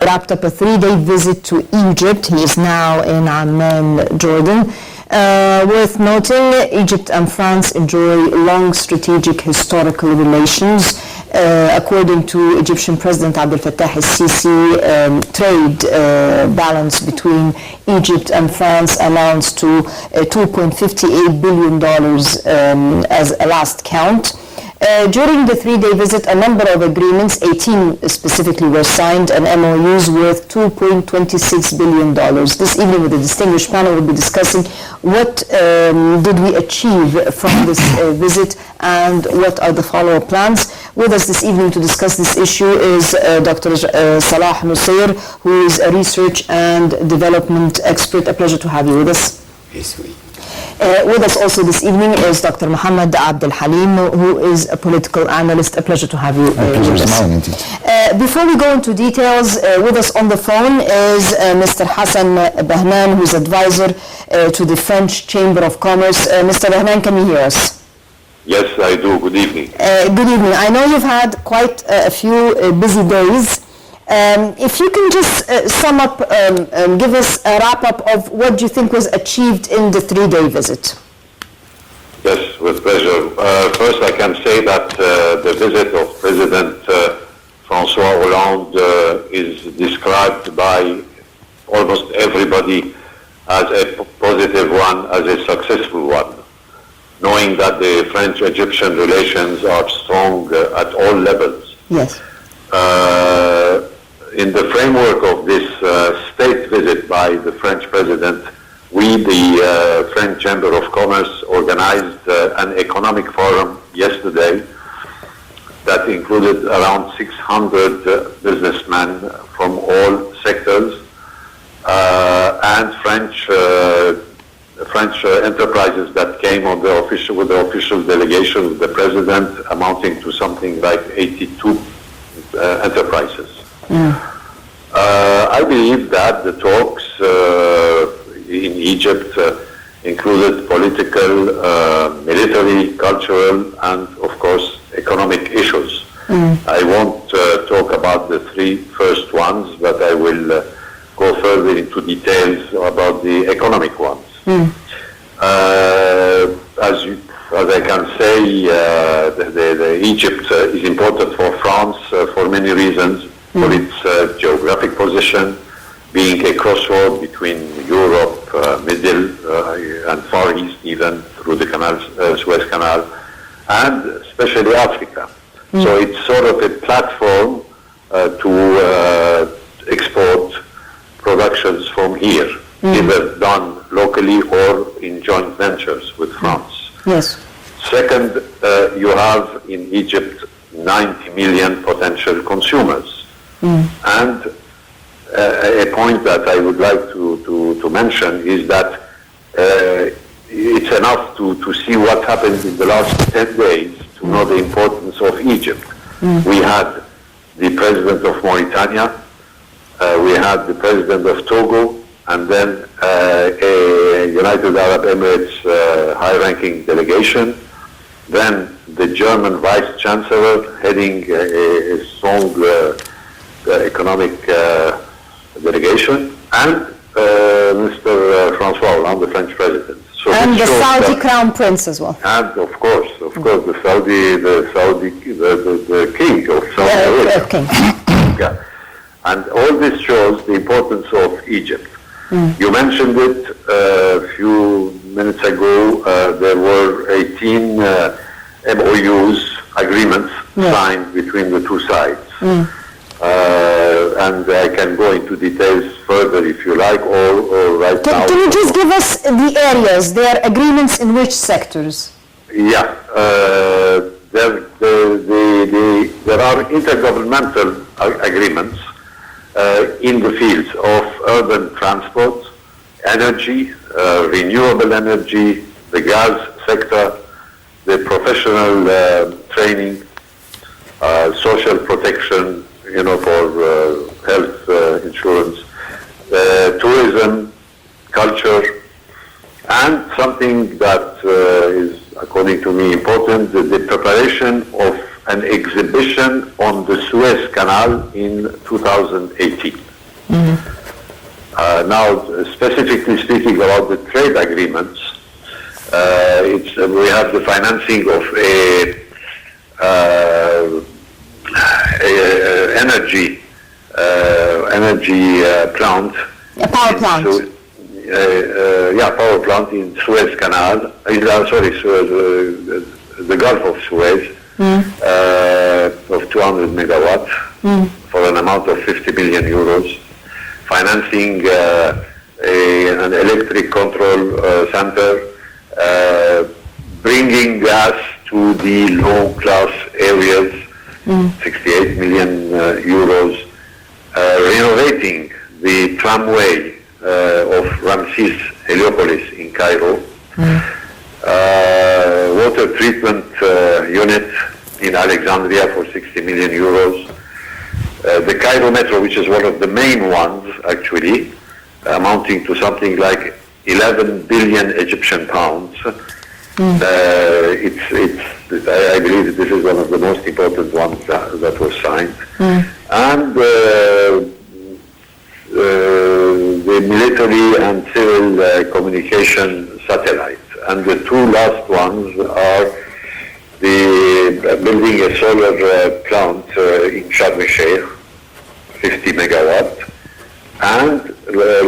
wrapped up a 3-day visit to Egypt. He is now in Amman, Jordan. Worth noting, Egypt and France enjoy long strategic historical relations. According to Egyptian President Abel al-Sisi, trade balance between Egypt and France amounts to $2.58 billion as a last count. During the 3-day visit, a number of agreements, 18 specifically, were signed, and MOUs worth $2.26 billion. This evening, with the distinguished panel, we'll be discussing what did we achieve from this visit and what are the follow-up plans. With us this evening to discuss this issue is Dr. Salah Nosseir, who is a research and development expert. A pleasure to have you with us. Yes, we. With us also this evening is Dr. Mohamed Halim, who is a political analyst. A pleasure to have you with us. Before we go into details, with us on the phone is Mr. Hassan Bahnan, who is advisor to the French Chamber of Commerce. Mr. Bahnan, can you hear us? Yes, I do. Good evening. Good evening. I know you've had quite a few busy days. If you can just sum up, give us a wrap-up of what you think was achieved in the 3-day visit. Yes, with pleasure. First, I can say that the visit of President François Hollande is described by almost everybody as a positive one, as a successful one, knowing that the French-Egyptian relations are strong at all levels. Yes. In the framework of this state visit by the French president, we, the French Chamber of Commerce, organized an economic forum yesterday that included around 600 businessmen from all sectors and French enterprises that came on with the official delegation of the president, amounting to something like 82 enterprises. I believe that the talks in Egypt included political, military, cultural, and of course economic issues. I won't talk about the 3 first ones, but I will go further into details about the economic ones. As I can say, the Egypt is important for France for many reasons. For its geographic position, being a crossroad between Europe, Middle and Far East, even through the Suez Canal, and especially Africa. So it's sort of a platform to export productions from here, either done locally or in joint ventures with France. Yes. Second, you have in Egypt 90 million potential consumers. And a point that I would like to mention is that it's enough to see what happened in the last 10 days to know the importance of Egypt. We had the president of Mauritania, we had the president of Togo, and then a United Arab Emirates high-ranking delegation, then the German vice chancellor heading a strong economic delegation, and Mr. François Hollande, the French president. So and the Saudi crown prince as well. And of course, the king of Saudi Arabia. King. Yeah. And all this shows the importance of Egypt. You mentioned it a few minutes ago. There were 18 MOUs, agreements, signed between the two sides. And I can go into details further if you like, or right now. Can you just give us the areas? There are agreements in which sectors? Yeah, there are intergovernmental agreements in the fields of urban transport, energy, renewable energy, the gas sector, the professional training, social protection, for health insurance, tourism, culture, and something that is, according to me, important, the preparation of an exhibition on the Suez Canal in 2018. Now, specifically speaking about the trade agreements, we have the financing of energy plant. A power plant. Power plant in Suez Canal. The Gulf of Suez, of 200 megawatts for an amount of 50 million euros, financing an electric control center, bringing gas to the low-class areas, 68 million euros, renovating the tramway of Ramses Heliopolis in Cairo, water treatment unit in Alexandria for 60 million euros, the Cairo Metro, which is one of the main ones actually, amounting to something like 11 billion Egyptian pounds. I believe that this is one of the most important ones that was signed. And the military and civil communication satellites. And the two last ones are the building a solar plant in Sharm el-Sheikh, 50 megawatt, and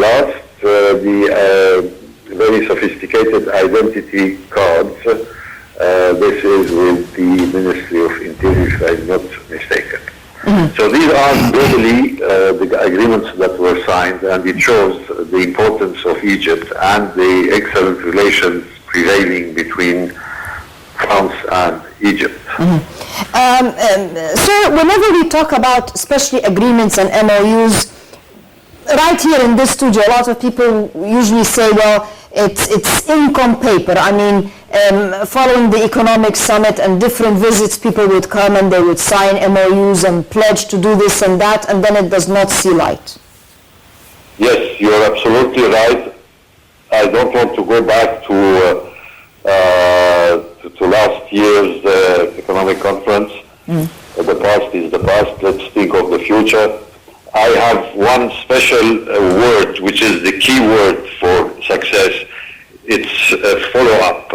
last the very sophisticated identity cards. This is with the Ministry of Interior, if I'm not mistaken. So these are globally the agreements that were signed, and it shows the importance of Egypt and the excellent relations prevailing between France and Egypt. So whenever we talk about especially agreements and MOUs, right here in this studio, a lot of people usually say, well, it's ink on paper. I mean, following the economic summit and different visits, people would come and they would sign MOUs and pledge to do this and that, and then it does not see light. Yes, you're absolutely right. I don't want to go back to last year's economic conference. The past is the past. Let's think of the future. I have one special word, which is the key word for success. It's follow-up.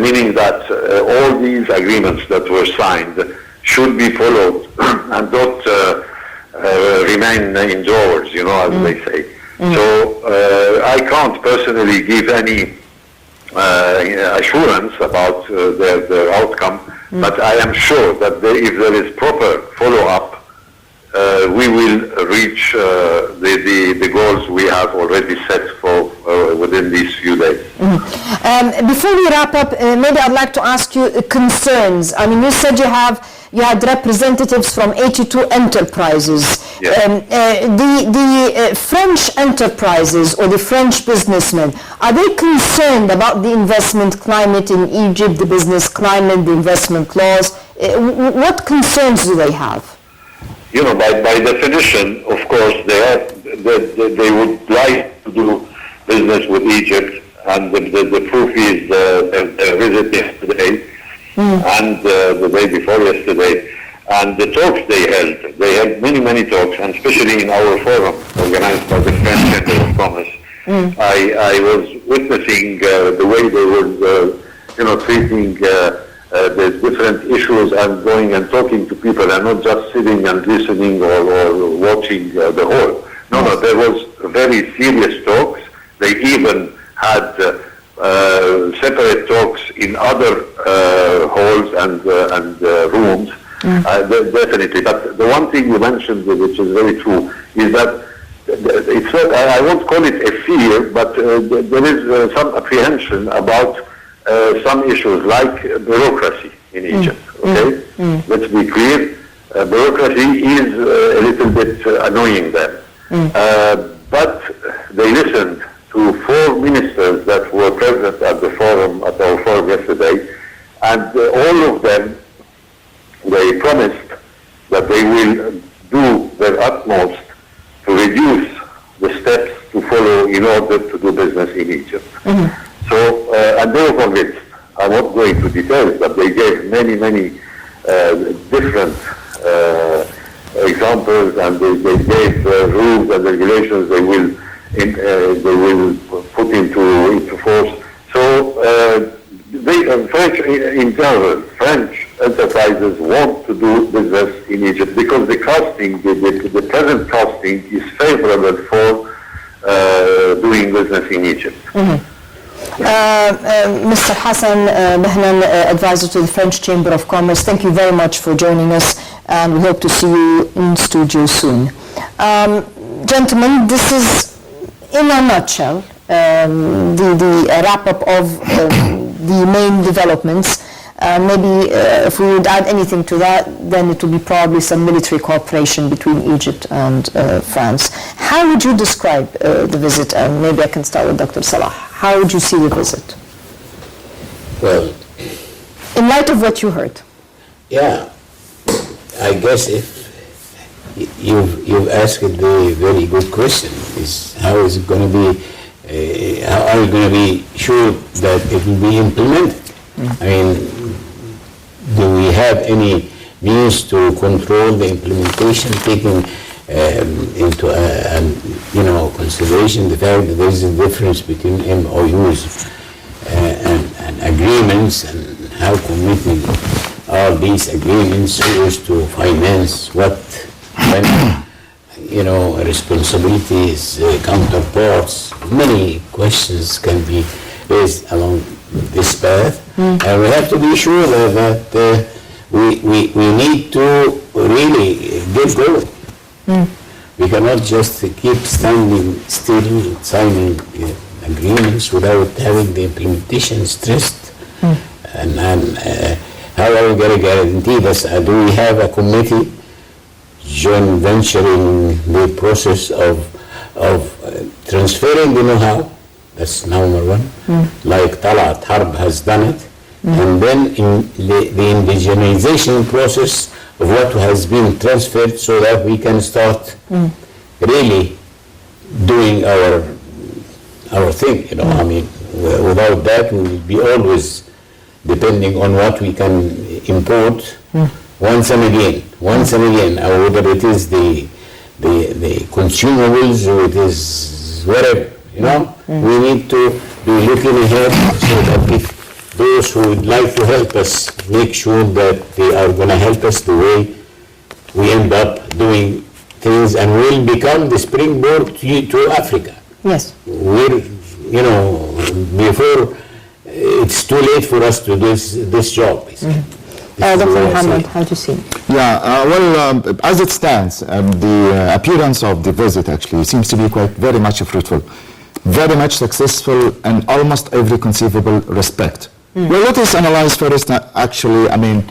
Meaning that all these agreements that were signed should be followed and not remain indoors, as they say. So I can't personally give any assurance about their outcome, but I am sure that if there is proper follow-up, we will reach the goals we have already set for within these few days. Before we wrap up, maybe I'd like to ask you concerns. I mean, you said you had representatives from 82 enterprises. Yes. The French enterprises or the French businessmen, are they concerned about the investment climate in Egypt, the business climate, the investment laws? What concerns do they have? By definition, of course, they would like to do business with Egypt, and the proof is their visit yesterday and the day before yesterday, and the talks they had many, many talks, and especially in our forum organized by the French Chamber of Commerce. I was witnessing the way they were, treating the different issues and going and talking to people and not just sitting and listening or watching the whole. No, there was very serious talks. They even had separate talks in other halls and rooms, definitely. But the one thing you mentioned, which is very true, is that it's not, I won't call it a fear, but there is some apprehension about some issues like bureaucracy in Egypt. Okay, let's be clear. Bureaucracy is a little bit annoying them, but they listened to 4 ministers that were present at our forum yesterday, and all of them, they promised that they will do their utmost to reduce the steps to follow in order to do business in Egypt. So, and they were convinced. I won't go into details, but they gave many, many different examples, and they gave rules and regulations they will put into force. So French, in general, French enterprises want to do business in Egypt because the costing, the present costing is favorable for doing business in Egypt. Mm-hmm. Mr. Hassan Mehnan, advisor to the French Chamber of Commerce, thank you very much for joining us, and we hope to see you in studio soon. Gentlemen, this is, in a nutshell, the wrap-up of the main developments. Maybe if we would add anything to that, then it would be probably some military cooperation between Egypt and France. How would you describe the visit? And maybe I can start with Dr. Salah. How would you see the visit? Well, in light of what you heard. yeah, I guess if you've asked a very good question, is how is it going to be, how are you going to be sure that it will be implemented? I mean, do we have any means to control the implementation, taking into consideration the fact that there is a difference between MOUs and agreements, and how committed are these agreements, who is to finance what, when, responsibilities, counterparts. Many questions can be raised along this path, and we have to be sure that we need to really get going. We cannot just keep standing still, signing agreements without having the implementation stressed. And how are we going to guarantee this? Do we have a committee joint venturing the process of transferring the know-how? That's number one, like Talat Harb has done it. And then in the indigenization process of what has been transferred, so that we can start really doing our thing. I mean, without that we will be always depending on what we can import once and again, whether it is the consumables or it is whatever. We need to be looking ahead so that those who would like to help us make sure that they are going to help us the way we end up doing things, and will become the springboard to Africa. Yes. We're, before it's too late for us to do this job, basically. Dr. Mohamed, how do you see it? Yeah, as it stands, the appearance of the visit actually seems to be very much fruitful, very much successful in almost every conceivable respect. Well, let us analyze first, actually, I mean,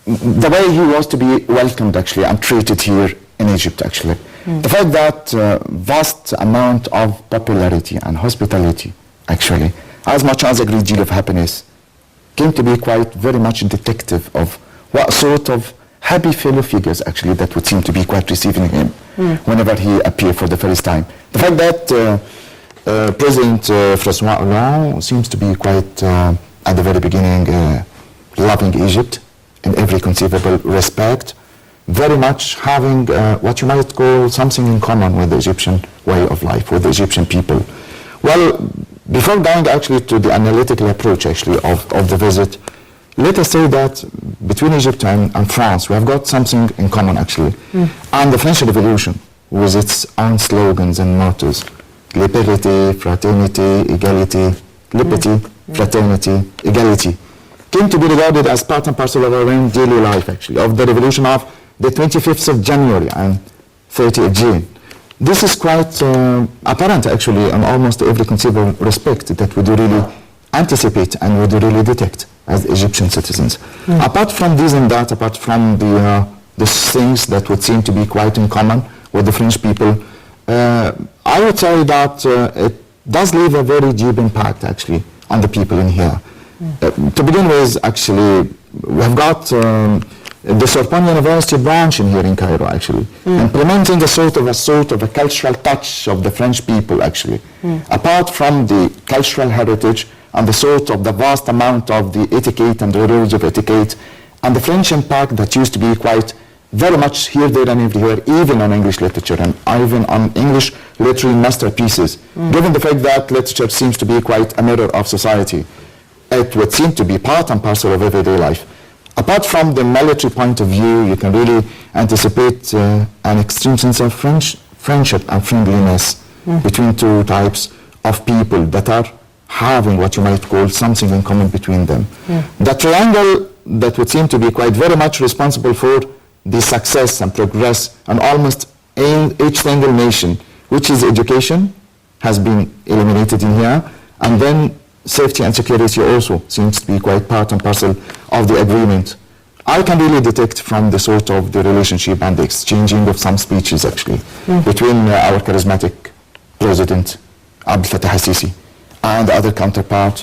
the way he was to be welcomed, actually, and treated here in Egypt, actually. The fact that vast amount of popularity and hospitality, actually, as much as a great deal of happiness, came to be very much indicative of what sort of happy fellow figures, actually, that would seem to be quite receiving him whenever he appeared for the first time. The fact that President François Hollande seems to be quite, at the very beginning, loving Egypt in every conceivable respect, very much having what you might call something in common with the Egyptian way of life, with the Egyptian people. Well, before going actually to the analytical approach actually of the visit, let us say that between Egypt and France, we have got something in common actually. And the French Revolution, with its own slogans and mottos, liberté, fraternité, égalité, liberty, fraternity, equality, came to be regarded as part and parcel of our own daily life actually, of the revolution of the 25th of January and 30th of June. This is quite apparent actually in almost every conceivable respect that we do really anticipate and we do really detect as Egyptian citizens. Apart from this and that, apart from the things that would seem to be quite in common with the French people, I would say that it does leave a very deep impact actually on the people in here. To begin with, actually, we have got the Sorbonne University branch in here in Cairo actually, implementing a sort of a cultural touch of the French people actually. Apart from the cultural heritage and the vast amount of the etiquette and the rules of etiquette and the French impact that used to be quite very much here, there, and everywhere, even on English literature and even on English literary masterpieces. Given the fact that literature seems to be quite a mirror of society, it would seem to be part and parcel of everyday life. Apart from the military point of view, you can really anticipate an extreme sense of friendship and friendliness between two types of people that are having what you might call something in common between them. The triangle that would seem to be quite very much responsible for the success and progress and almost in each single nation, which is education, has been eliminated in here, and then safety and security also seems to be quite part and parcel of the agreement. I can really detect from the sort of the relationship and the exchanging of some speeches actually between our charismatic president Abdel Fattah al-Sisi and the other counterpart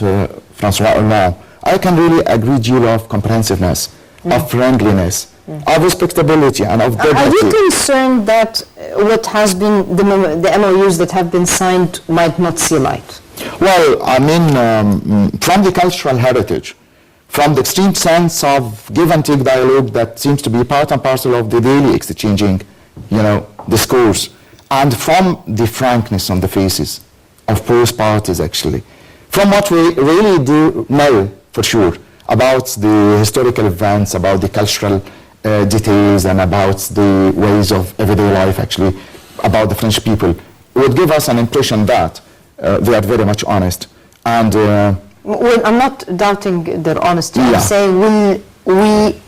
Francois Hollande. I can really agree deal of comprehensiveness, of friendliness, of respectability and of dignity. Are you concerned that what has been, the MOUs that have been signed might not see light? Well, I mean, from the cultural heritage, from the extreme sense of give and take dialogue that seems to be part and parcel of the daily exchanging, discourse, and from the frankness on the faces of both parties actually, from what we really do know for sure about the historical events, about the cultural details, and about the ways of everyday life actually, about the French people, would give us an impression that they are very much honest. And well, I'm not doubting their honesty. Yeah. I'm saying we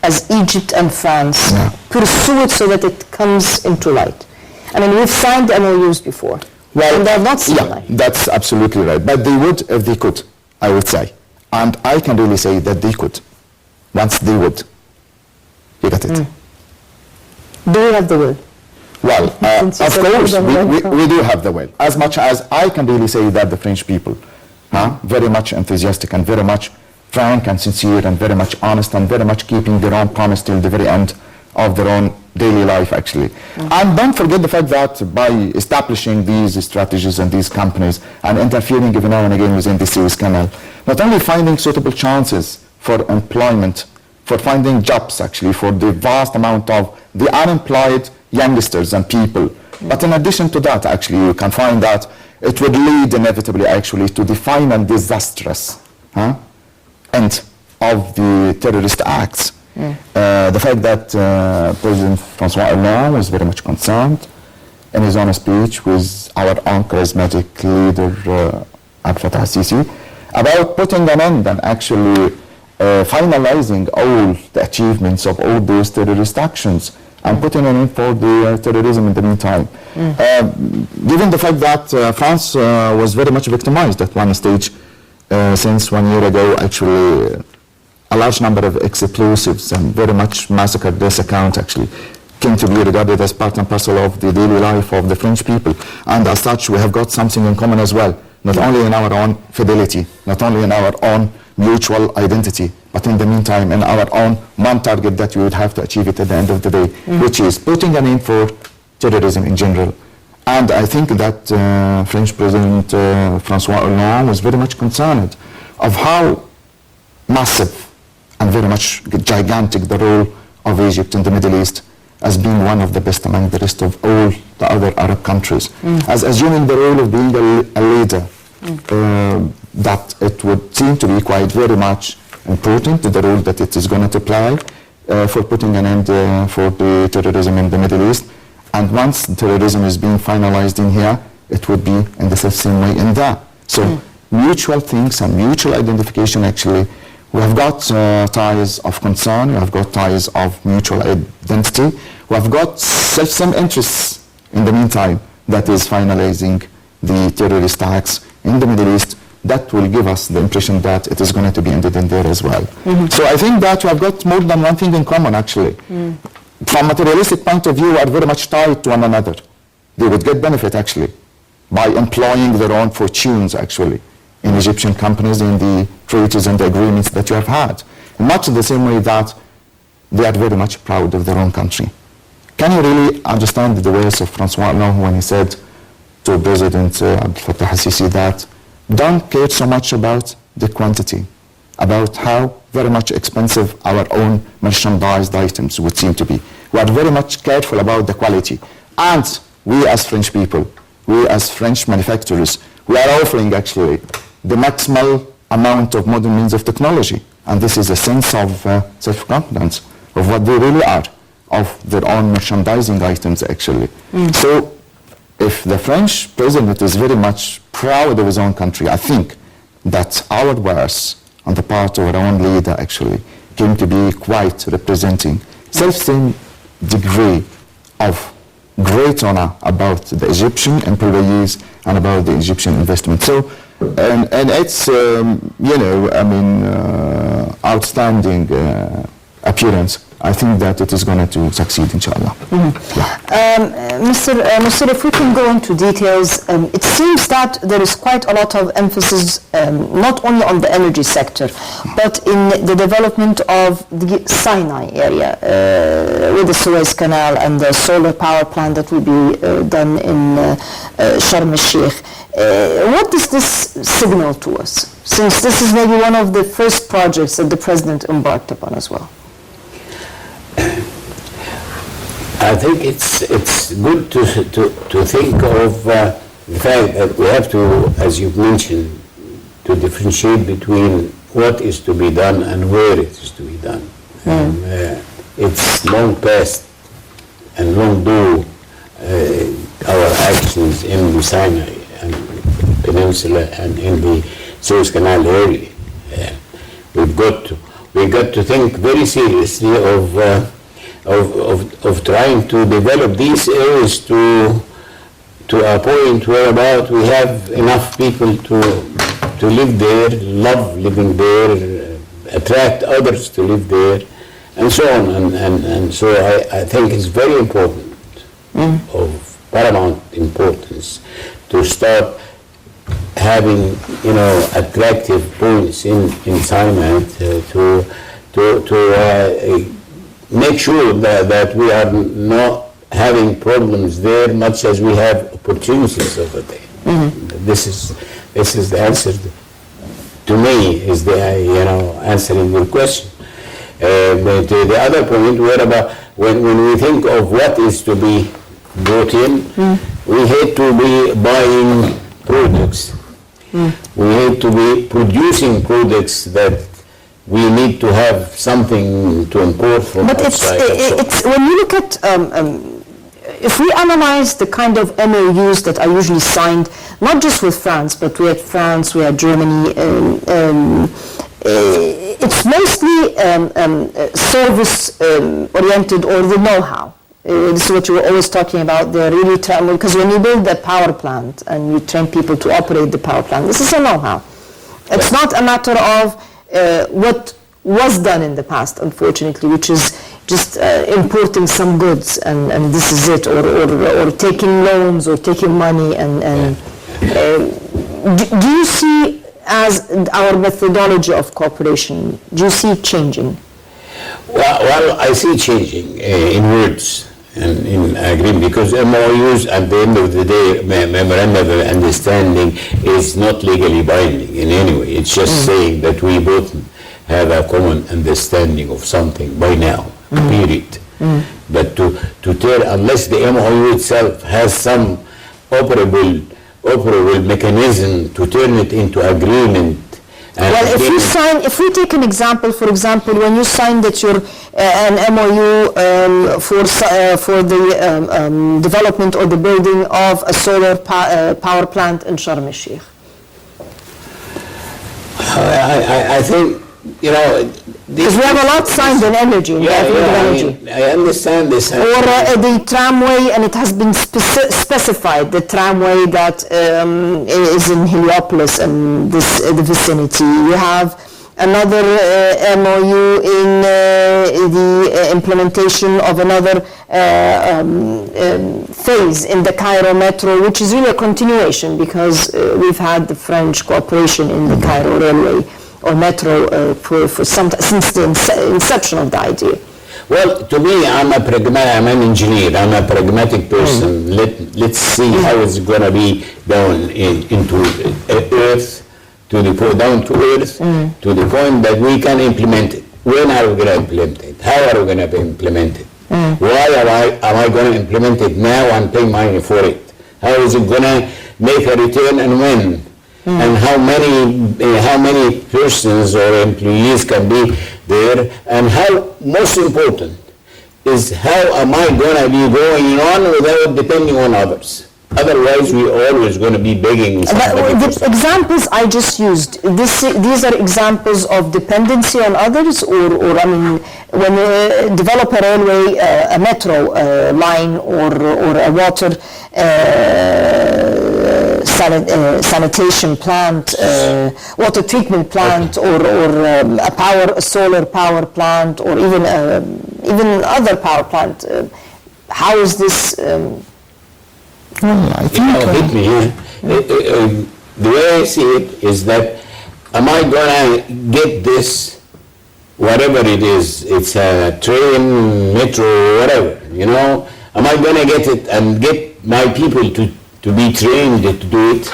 as Egypt and France pursue it so that it comes into light. I mean, we've signed MOUs before. well, and they have not seen light. that's absolutely right. But they would if they could, I would say. And I can really say that they could, once they would. You got it? Do we have the will? Well, Since you of said course, freedom, we do have the will. As much as I can really say that the French people, very much enthusiastic and very much frank and sincere and very much honest and very much keeping their own promise till the very end of their own daily life, actually. And don't forget the fact that by establishing these strategies and these companies and interfering every now and again within the Suez Canal, not only finding suitable chances for employment, for finding jobs, actually, for the vast amount of the unemployed youngsters and people. But in addition to that, actually, you can find that it would lead inevitably, actually, to the final disastrous end of the terrorist acts. The fact that President Francois Hollande was very much concerned in his own speech with our own charismatic leader, Abdel Fattah al-Sisi, about putting an end and actually finalizing all the achievements of all those terrorist actions and putting an end for the terrorism in the meantime. Given the fact that France was very much victimized at one stage since 1 year ago, actually a large number of explosives and very much massacred this account actually came to be regarded as part and parcel of the daily life of the French people. And as such, we have got something in common as well, not only in our own fidelity, not only in our own mutual identity, but in the meantime in our own one target that we would have to achieve it at the end of the day, which is putting an end for terrorism in general. And I think that French President Francois Hollande was very much concerned of how massive and very much gigantic the role of Egypt in the Middle East as being one of the best among the rest of all the other Arab countries, as assuming the role of being a leader, that it would seem to be quite very much important, the role that it is going to play for putting an end for the terrorism in the Middle East. And once terrorism is being finalized in here, it would be in the same way in that. So mutual things and mutual identification, actually, we have got ties of concern, we have got ties of mutual identity, we have got some interests in the meantime that is finalizing the terrorist acts in the Middle East. That will give us the impression that it is going to be ended in there as well. So I think that we have got more than one thing in common, actually. From a materialistic point of view, we are very much tied to one another. They would get benefit, actually, by employing their own fortunes, actually, in Egyptian companies, in the treaties and the agreements that you have had. In much the same way that they are very much proud of their own country. Can you really understand the words of Francois Hollande when he said to President Abdel Fattah al-Sisi that don't care so much about the quantity, about how very much expensive our own merchandised items would seem to be. We are very much careful about the quality. And we as French people, we as French manufacturers, we are offering actually the maximal amount of modern means of technology. And this is a sense of self-confidence of what they really are, of their own merchandising items actually. So if the French president is very much proud of his own country, I think that our words on the part of our own leader actually came to be quite representing self-same degree of great honor about the Egyptian employees and about the Egyptian investment. So, and it's, outstanding appearance. I think that it is going to succeed, inshallah. Mr. Nosseir, if we can go into details, it seems that there is quite a lot of emphasis not only on the energy sector, but in the development of the Sinai area with the Suez Canal and the solar power plant that will be done in Sharm el-Sheikh. What does this signal to us, since this is maybe one of the first projects that the President embarked upon as well? I think it's good to think of the fact that we have to, as you've mentioned, to differentiate between what is to be done and where it is to be done. It's long past and long due our actions in the Sinai and Peninsula and in the Suez Canal area. We've got to think very seriously of trying to develop these areas to a point whereabout we have enough people to live there, love living there, attract others to live there, and so on. And so I think it's very important, of paramount importance, to start having, attractive points in Sinai to make sure that we are not having problems there much as we have opportunities over there. This is the answer to me, is the answering your question. But the other point, whereabout when we think of what is to be brought in, we hate to be buying products. We hate to be producing products that we need to have something to import from outside. But it's when you look at, if we analyze the kind of MOUs that are usually signed, not just with France, but we had France, we had Germany, it's mostly service-oriented or the know-how. This is what you were always talking about, the really because when you build a power plant and you train people to operate the power plant, this is a know-how. It's not a matter of what was done in the past, unfortunately, which is just importing some goods and this is it, or taking loans or taking money. Do you see, as our methodology of cooperation, do you see it changing? Well, I see changing in words and in agreement, because MOUs at the end of the day, memorandum of understanding, is not legally binding in any way. It's just saying that we both have a common understanding of something by now, period. But to tell, unless the MOU itself has some operable mechanism to turn it into agreement. Well, if we take an example, for example, when you signed that you're an MOU for the development or the building of a solar power plant in Sharm el-Sheikh. I think, because we have a lot signed in energy, I understand this. Or the tramway, and it has been specified, the tramway that is in Heliopolis and the vicinity. You have another MOU in the implementation of another phase in the Cairo Metro, which is really a continuation, because we've had the French cooperation in the Cairo Railway or Metro since the inception of the idea. Well, to me, I'm an engineer. I'm a pragmatic person. Let's see how it's going to be down into earth, down to earth, to the point that we can implement it. When are we going to implement it? How are we going to implement it? Why am I going to implement it now and pay money for it? How is it going to make a return and when? And how many persons or employees can be there? And how, most important, is how am I going to be going on without depending on others? Otherwise, we're always going to be begging somebody. But the examples I just used, these are examples of dependency on others, or I mean, when you develop a railway, a metro line, or a water sanitation plant, water treatment plant, or a solar power plant, or even other power plant. How is this? Well, I think hit me here. The way I see it is that, am I going to get this, whatever it is, it's a train, metro, whatever, am I going to get it and get my people to be trained to do it?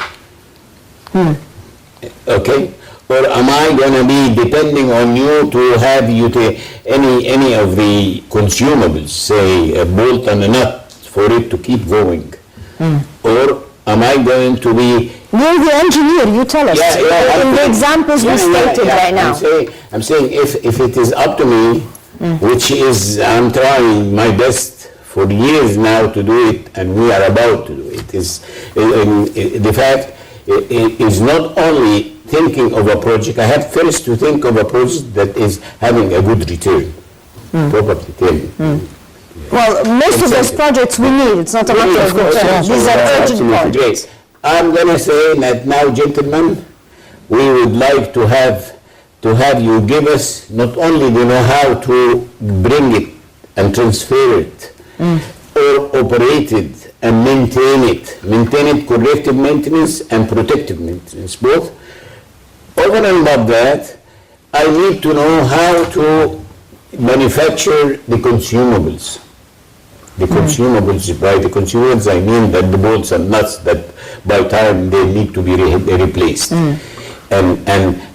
Okay? Or am I going to be depending on you to have any of the consumables, say a bolt and a nut, for it to keep going? Or am I going to be... You're the engineer, you tell us. In the examples we stated right now. I'm saying if it is up to me, which is, I'm trying my best for years now to do it, and we are about to do it, the fact is not only thinking of a project, I have first to think of a project that is having a good return, properly tell me. Well, most of those projects we need. It's not a matter of return. These are urgent projects. Great. I'm going to say that now, gentlemen, we would like to have you give us not only the know-how to bring it and transfer it, or operate it and maintain it, corrective maintenance and protective maintenance, both. Over and above that, I need to know how to manufacture the consumables. The consumables, by the consumables I mean that the bolts and nuts that by time they need to be replaced. And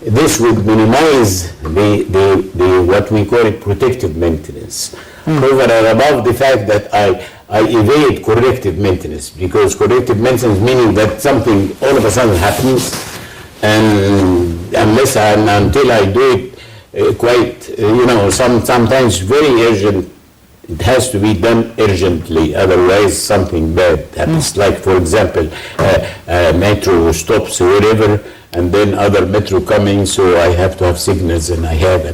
this would minimize the what we call it protective maintenance. Over and above the fact that I evade corrective maintenance, because corrective maintenance meaning that something all of a sudden happens, and until I do it quite, sometimes very urgent. It has to be done urgently, otherwise something bad happens. Like, for example, metro stops or whatever, and then other metro coming, so I have to have signals, and I have.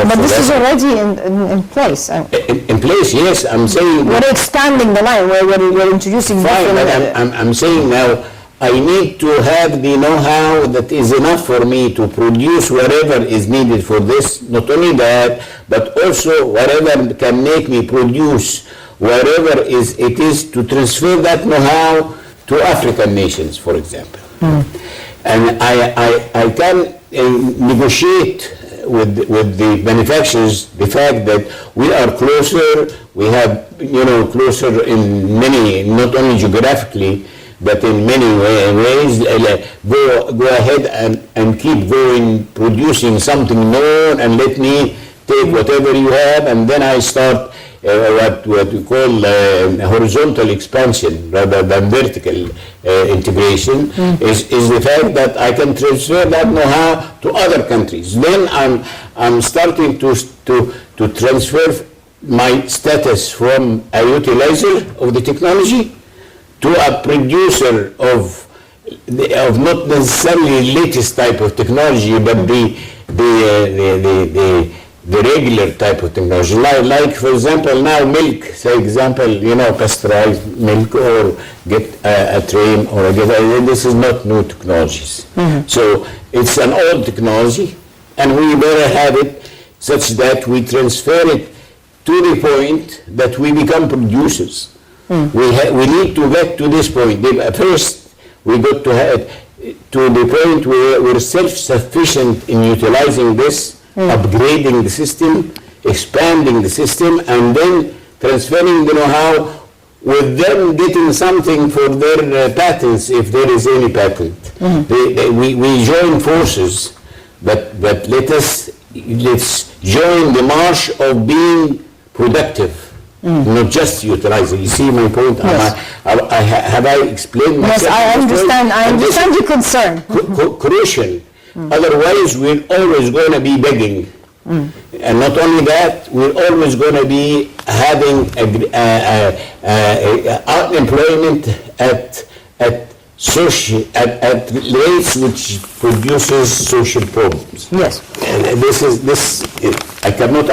But this is already in place. In place, yes. I'm saying... We're expanding the line, we're introducing... Fine, but I'm saying now, I need to have the know-how that is enough for me to produce whatever is needed for this. Not only that, but also whatever can make me produce whatever it is to transfer that know-how to African nations, for example. And I can negotiate with the manufacturers the fact that we are closer, we have, closer in many, not only geographically, but in many ways, go ahead and keep going, producing something more, and let me take whatever you have, and then I start what we call horizontal expansion rather than vertical integration, is the fact that I can transfer that know-how to other countries. Then I'm starting to transfer my status from a utilizer of the technology to a producer of not necessarily latest type of technology, but the regular type of technology. Like for example, now milk, say example, pasteurized milk, or get a train, or this is not new technologies. So it's an old technology, and we better have it such that we transfer it to the point that we become producers. We need to get to this point. First, we got to have to the point where we're self-sufficient in utilizing this, upgrading the system, expanding the system, and then transferring the know-how, with them getting something for their patents, if there is any patent. We join forces, but let's join the march of being productive. not just utilizing. You see my point? Yes. Have I explained myself? Yes, I understand. I understand your concern. Crucial. Otherwise, we're always going to be begging. And not only that, we're always going to be having unemployment at rates which produces social problems. Yes. And this I cannot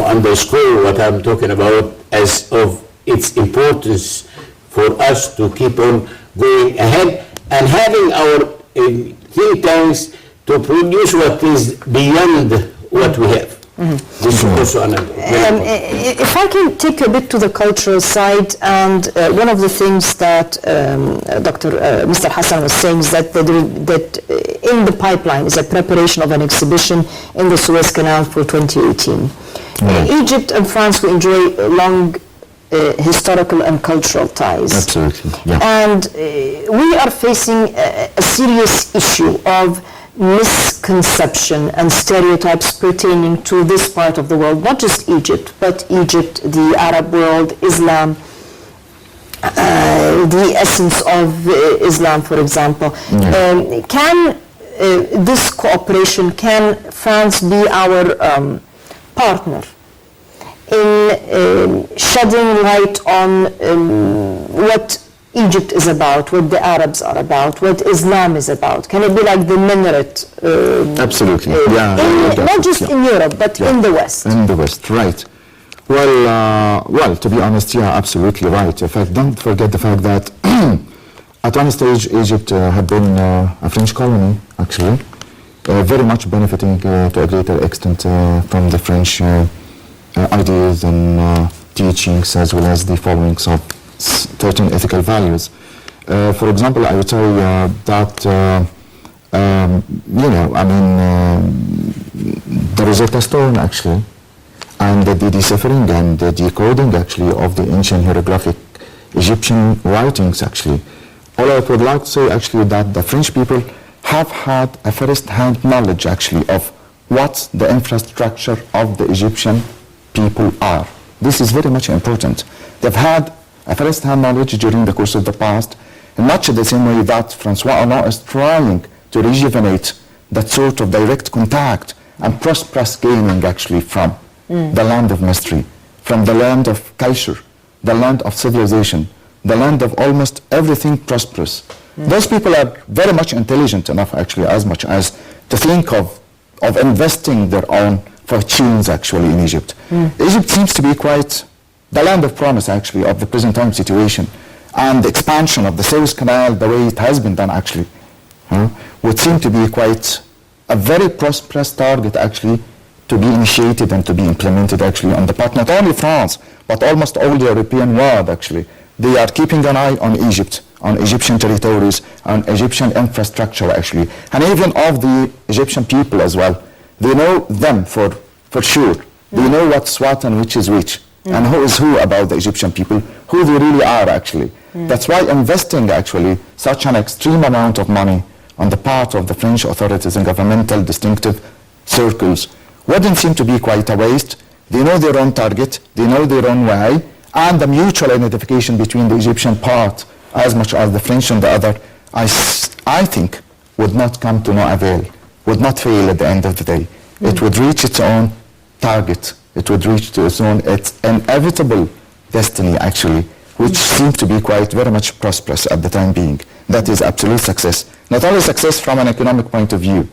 underscore what I'm talking about as of its importance for us to keep on going ahead and having our think tanks to produce what is beyond what we have. This is also another. If I can take a bit to the cultural side, and one of the things that Mr. Hassan was saying is that in the pipeline is a preparation of an exhibition in the Suez Canal for 2018. Egypt and France will enjoy long historical and cultural ties. Absolutely, yeah. And we are facing a serious issue of misconception and stereotypes pertaining to this part of the world, not just Egypt, but Egypt, the Arab world, Islam, the essence of Islam, for example. Can this cooperation, can France be our partner in shedding light on what Egypt is about, what the Arabs are about, what Islam is about? Can it be like the minaret? Absolutely, Not just in Europe, but in the West. In the West, right. Well, to be honest, absolutely right. In fact, don't forget the fact that at one stage Egypt had been a French colony, actually, very much benefiting to a greater extent from the French ideas and teachings, as well as the followings of certain ethical values. For example, I would say that the Rosetta Stone, actually, and the deciphering and the decoding, actually, of the ancient hieroglyphic Egyptian writings, actually. All I would like to say, actually, that the French people have had a first-hand knowledge, actually, of what the infrastructure of the Egyptian people are. This is very much important. They've had a first-hand knowledge during the course of the past, in much the same way that Francois Hollande is trying to rejuvenate that sort of direct contact and prosperous gaining, actually, from the land of mystery, from the land of culture, the land of civilization, the land of almost everything prosperous. Those people are very much intelligent enough, actually, as much as to think of investing their own fortunes, actually, in Egypt. Egypt seems to be quite the land of promise, actually, of the present time situation, and the expansion of the Suez Canal, the way it has been done, actually, would seem to be quite a very prosperous target, actually, to be initiated and to be implemented, actually, on the part not only France, but almost all the European world, actually. They are keeping an eye on Egypt, on Egyptian territories, on Egyptian infrastructure, actually, and even of the Egyptian people as well. They know them for sure. They know what's what and which is which, and who is who about the Egyptian people, who they really are, actually. That's why investing, actually, such an extreme amount of money on the part of the French authorities and governmental distinctive circles wouldn't seem to be quite a waste. They know their own target, they know their own way, and the mutual identification between the Egyptian part as much as the French and the other, I think, would not come to no avail, would not fail at the end of the day. It would reach its own target. It would reach to its inevitable destiny, actually, which seemed to be quite very much prosperous at the time being. That is absolute success. Not only success from an economic point of view,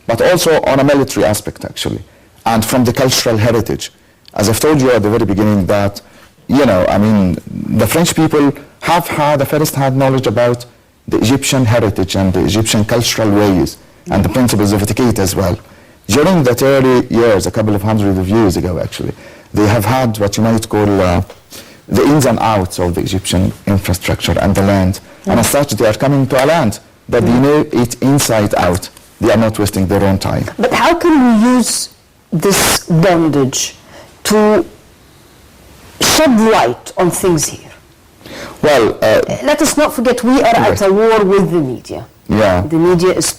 but also on a military aspect, actually, and from the cultural heritage. As I've told you at the very beginning that, the French people have had a first-hand knowledge about the Egyptian heritage and the Egyptian cultural ways and the principles of etiquette as well. During the early years, a couple of hundred of years ago, actually, they have had what you might call the ins and outs of the Egyptian infrastructure and the land. And as such, they are coming to a land that they know it inside out. They are not wasting their own time. But how can we use this bondage to shed light on things here? Well, let us not forget we are at a war with the media. Yeah. The media is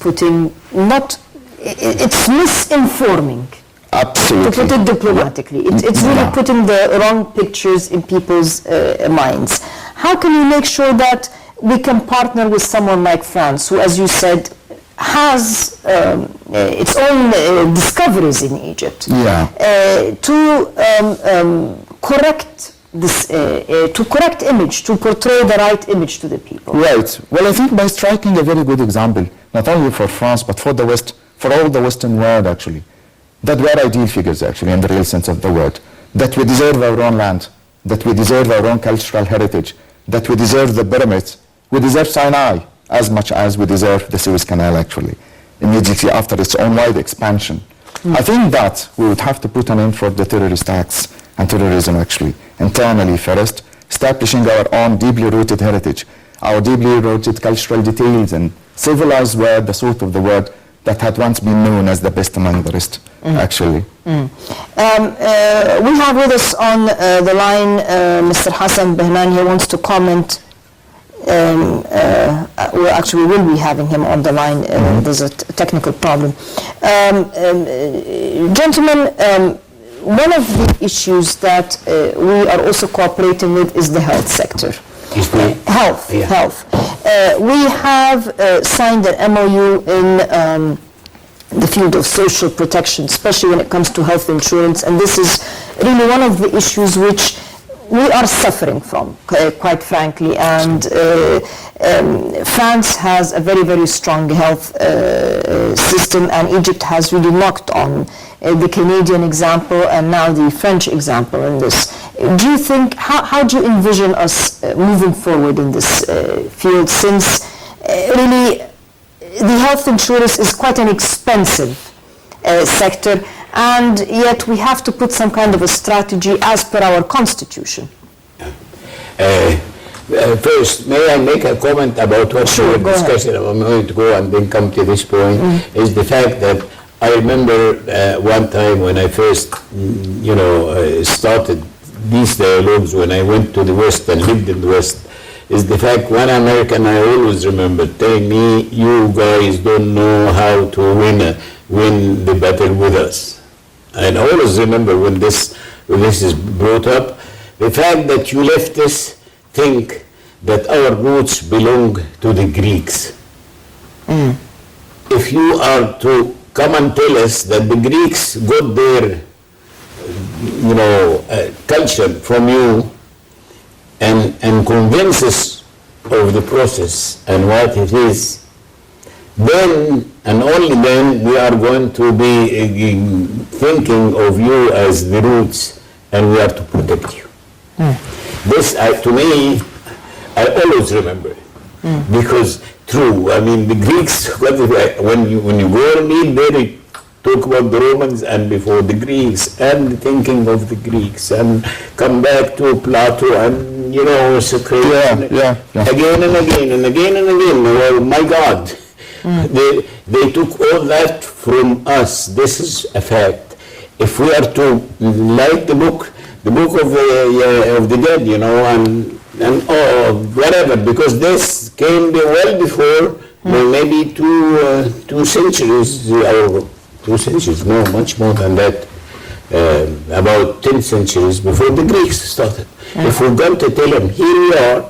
it's misinforming Absolutely. To put it diplomatically. It's really putting the wrong pictures in people's minds. How can we make sure that we can partner with someone like France, who, as you said, has its own discoveries in Egypt, to correct this, to correct image, to portray the right image to the people? Right. Well, I think by striking a very good example, not only for France, but for the West, for all the Western world, actually, that we are ideal figures, actually, in the real sense of the word, that we deserve our own land, that we deserve our own cultural heritage, that we deserve the pyramids, we deserve Sinai as much as we deserve the Suez Canal, actually, immediately after its own wide expansion. I think that we would have to put an end for the terrorist acts and terrorism, actually, internally first, establishing our own deeply rooted heritage, our deeply rooted cultural details and civilized word, the sort of the word that had once been known as the best among the rest, actually. We have with us on the line Mr. Hassan Behnan. He wants to comment. We actually will be having him on the line. There's a technical problem. Gentlemen, one of the issues that we are also cooperating with is the health sector. Health. We have signed an MOU in the field of social protection, especially when it comes to health insurance, and this is really one of the issues which we are suffering from, quite frankly, and France has a very, very strong health system, and Egypt has really knocked on the Canadian example and now the French example in this. Do you think, how do you envision us moving forward in this field, since really the health insurance is quite an expensive sector, and yet we have to put some kind of a strategy as per our constitution? First, may I make a comment about what you were discussing a moment ago and then come to this point, is the fact that I remember one time when I first, started these dialogues, when I went to the West and lived in the West, is the fact one American I always remember telling me, you guys don't know how to win the battle with us. And I always remember when this is brought up, the fact that you leftists think that our roots belong to the Greeks. If you are to come and tell us that the Greeks got their, culture from you, and convince us of the process and what it is, then and only then we are going to be thinking of you as the roots, and we are to protect you. This, to me, I always remember, because true, I mean, the Greeks, when you go and read there, it talk about the Romans and before the Greeks, and thinking of the Greeks, and come back to Plato, and Socrates, again and again and again and again. Well, my God, they took all that from us. This is a fact. If we are to like the book of the dead, and whatever, because this came well before, maybe two centuries, or 2 centuries, no, much more than that, about 10 centuries before the Greeks started. If we're going to tell them, here we are,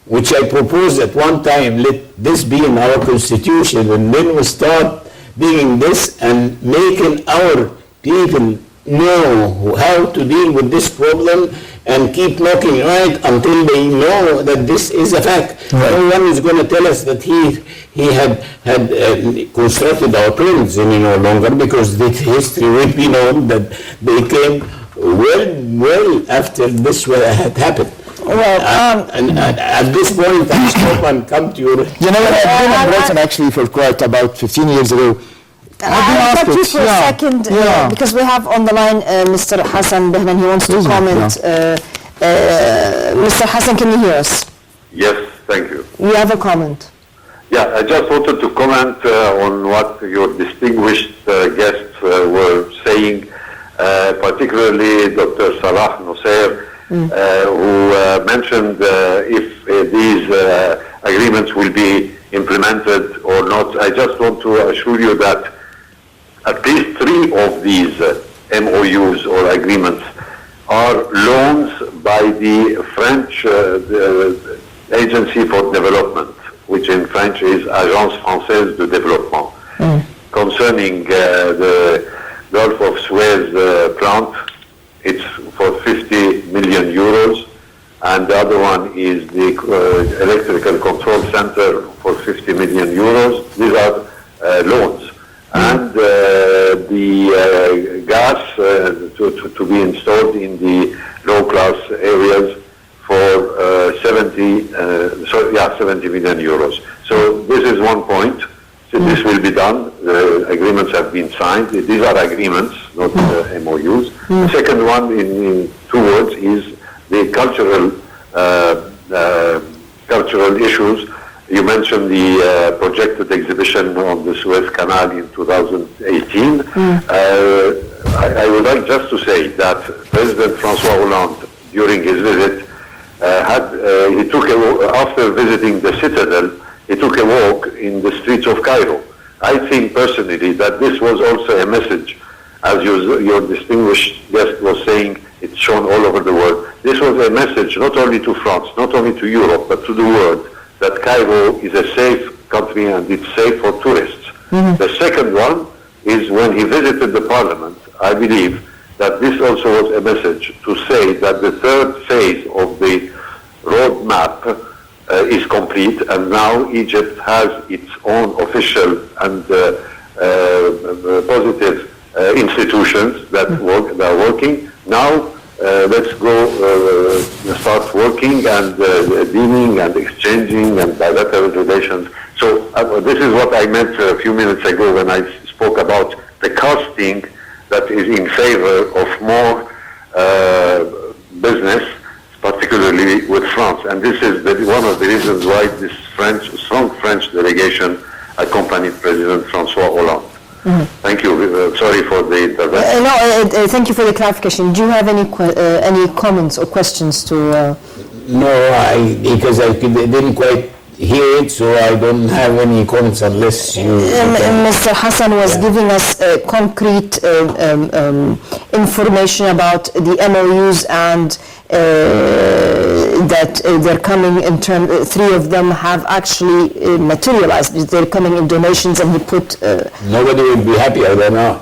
which I proposed at one time, let this be in our constitution, and then we start doing this and making our people know how to deal with this problem and keep knocking right until they know that this is a fact. Right. No one is going to tell us that he had constructed our pyramids any no longer, because the history will be known that they came well after this had happened. Well, and at this point, I stop and come to your... I've been in Britain actually for quite about 15 years ago. I'll cut you for a second, because we have on the line Mr. Hassan Behnan. He wants to comment. Mr. Hassan, can you hear us? Yes, thank you. You have a comment. Yeah, I just wanted to comment on what your distinguished guests were saying, particularly Dr. Salah Nosseir, who mentioned if these agreements will be implemented or not. I just want to assure you that at least 3 of these MOUs or agreements are loans by the French Agency for Development, which in French is Agence Française de Développement, concerning the Gulf of Suez plant. It's for 50 million euros, and the other one is the Electrical Control Center for 50 million euros. These are loans. And the gas to be installed in the low-class areas for 70 million euros. So this is one point. So this will be done. The agreements have been signed. These are agreements, not MOUs. The second one, in 2 words, is the cultural issues. You mentioned the projected exhibition on the Suez Canal in 2018. I would like just to say that President François Hollande, during his visit, after visiting the citadel, he took a walk in the streets of Cairo. I think personally that this was also a message, as your distinguished guest was saying, it's shown all over the world. This was a message not only to France, not only to Europe, but to the world, that Cairo is a safe country and it's safe for tourists. The second one is when he visited the parliament. I believe that this also was a message to say that the 3rd phase of the roadmap is complete, and now Egypt has its own official and positive institutions that are working. Now let's go start working and dealing and exchanging and bilateral relations. So this is what I meant a few minutes ago when I spoke about the casting that is in favor of more business, particularly with France. And this is one of the reasons why this strong French delegation accompanied President François Hollande. Thank you. Sorry for the intervention. Thank you for the clarification. Do you have any comments or questions to? No, because I didn't quite hear it, so I don't have any comments unless you... Mr. Hassan was giving us concrete information about the MOUs and that they're coming in terms, 3 of them have actually materialized. They're coming in donations, and he put... Nobody will be happy, I don't know.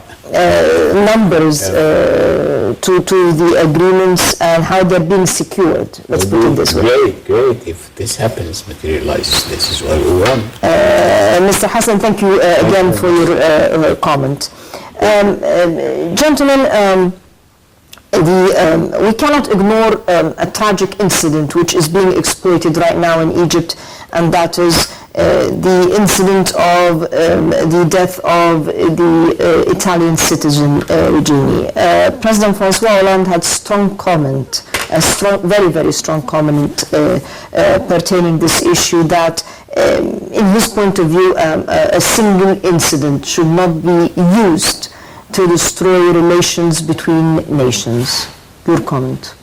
Numbers to the agreements and how they're being secured. Let's put it this way. Great. If this happens, materialize, this is what we want. Mr. Hassan, thank you again for your comment. Gentlemen, we cannot ignore a tragic incident which is being exploited right now in Egypt, and that is the incident of the death of the Italian citizen Regini. President François Hollande had strong comment, very, very strong comment pertaining this issue that in his point of view a single incident should not be used to destroy relations between nations. Your comment?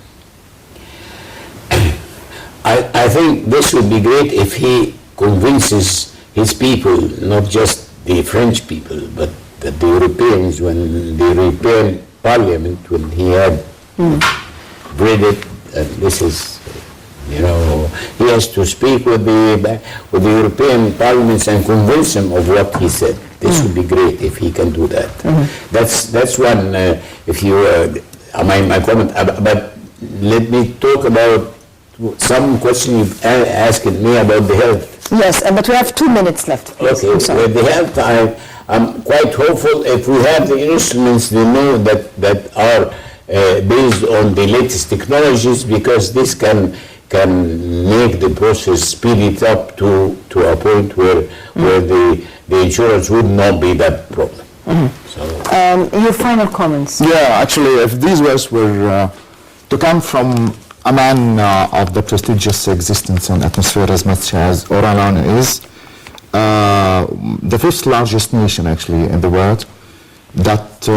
I think this would be great if he convinces his people, not just the French people, but the Europeans, when the European Parliament, when he had read it, this is, he has to speak with the European parliaments and convince them of what he said. This would be great if he can do that. That's one, if you, my comment, but let me talk about some question you've asked me about the health. Yes, but we have 2 minutes left. Please. Okay, with the health, I'm quite hopeful if we have the instruments they know that are based on the latest technologies, because this can make the process speed it up to a point where the insurance would not be that problem. So, your final comments? Yeah, actually, if these words were to come from a man of the prestigious existence and atmosphere as much as Iran is, the 5th largest nation actually in the world that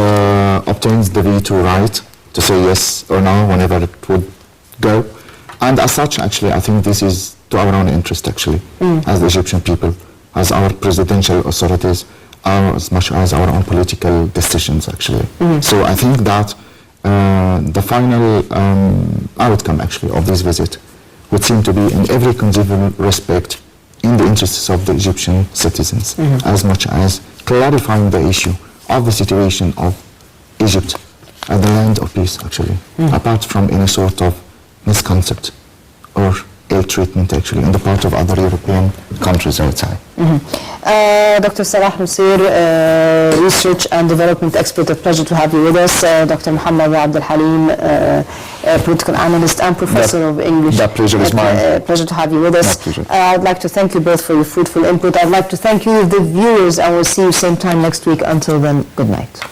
obtains the veto right to say yes or no whenever it would go. And as such, actually, I think this is to our own interest, actually, as the Egyptian people, as our presidential authorities, as much as our own political decisions, actually. So I think that the final outcome, actually, of this visit would seem to be, in every conceivable respect, in the interests of the Egyptian citizens, as much as clarifying the issue of the situation of Egypt as the land of peace, actually, apart from any sort of misconcept or ill treatment, actually, on the part of other European countries outside. Dr. Salah Nosseir, research and development expert, a pleasure to have you with us. Dr. Mohamed Abdel Halim, political analyst and professor of English. That pleasure is mine. Pleasure to have you with us. I'd like to thank you both for your fruitful input. I'd like to thank you, the viewers, and we'll see you same time next week. Until then, good night.